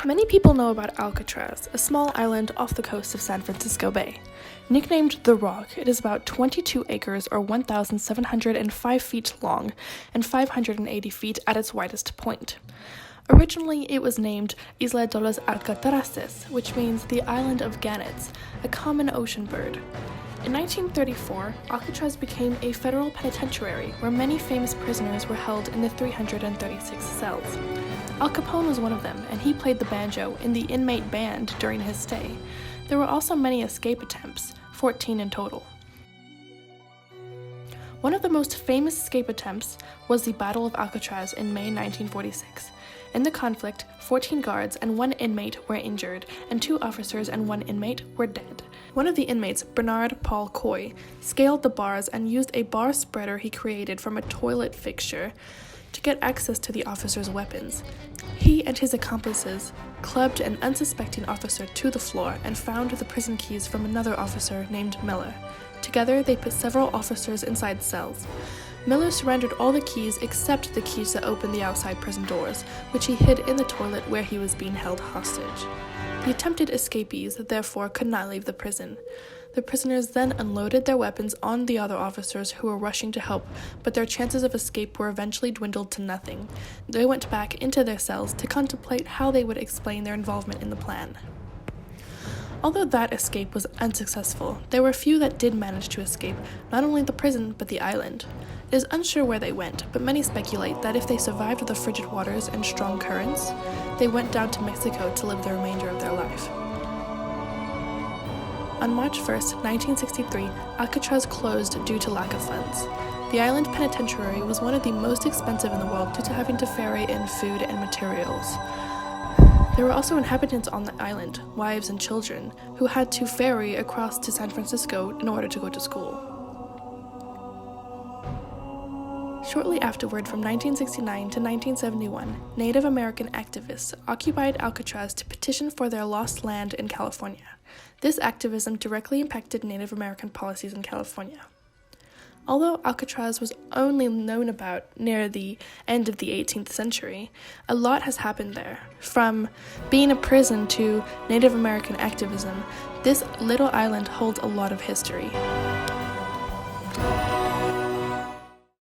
Many people know about Alcatraz, a small island off the coast of San Francisco Bay. Nicknamed The Rock, it is about 22 acres or 1,705 feet long and 580 feet at its widest point. Originally, it was named Isla de los Alcatraces, which means the Island of Gannets, a common ocean bird. In 1934, Alcatraz became a federal penitentiary where many famous prisoners were held in the 336 cells. Al Capone was one of them, and he played the banjo in the inmate band during his stay. There were also many escape attempts, 14 in total. One of the most famous escape attempts was the Battle of Alcatraz in May 1946. In the conflict, 14 guards and 1 inmate were injured, and 2 officers and 1 inmate were dead. One of the inmates, Bernard Paul Coy, scaled the bars and used a bar spreader he created from a toilet fixture to get access to the officers' weapons. He and his accomplices clubbed an unsuspecting officer to the floor and found the prison keys from another officer named Miller. Together, they put several officers inside cells. Miller surrendered all the keys except the keys that opened the outside prison doors, which he hid in the toilet where he was being held hostage. The attempted escapees, therefore, could not leave the prison. The prisoners then unloaded their weapons on the other officers who were rushing to help, but their chances of escape were eventually dwindled to nothing. They went back into their cells to contemplate how they would explain their involvement in the plan. Although that escape was unsuccessful, there were few that did manage to escape, not only the prison, but the island. It is unsure where they went, but many speculate that if they survived the frigid waters and strong currents, they went down to Mexico to live the remainder of their life. On March 1, 1963, Alcatraz closed due to lack of funds. The island penitentiary was one of the most expensive in the world due to having to ferry in food and materials. There were also inhabitants on the island, wives and children, who had to ferry across to San Francisco in order to go to school. Shortly afterward, from 1969 to 1971, Native American activists occupied Alcatraz to petition for their lost land in California. This activism directly impacted Native American policies in California. Although Alcatraz was only known about near the end of the 18th century, a lot has happened there. From being a prison to Native American activism, this little island holds a lot of history.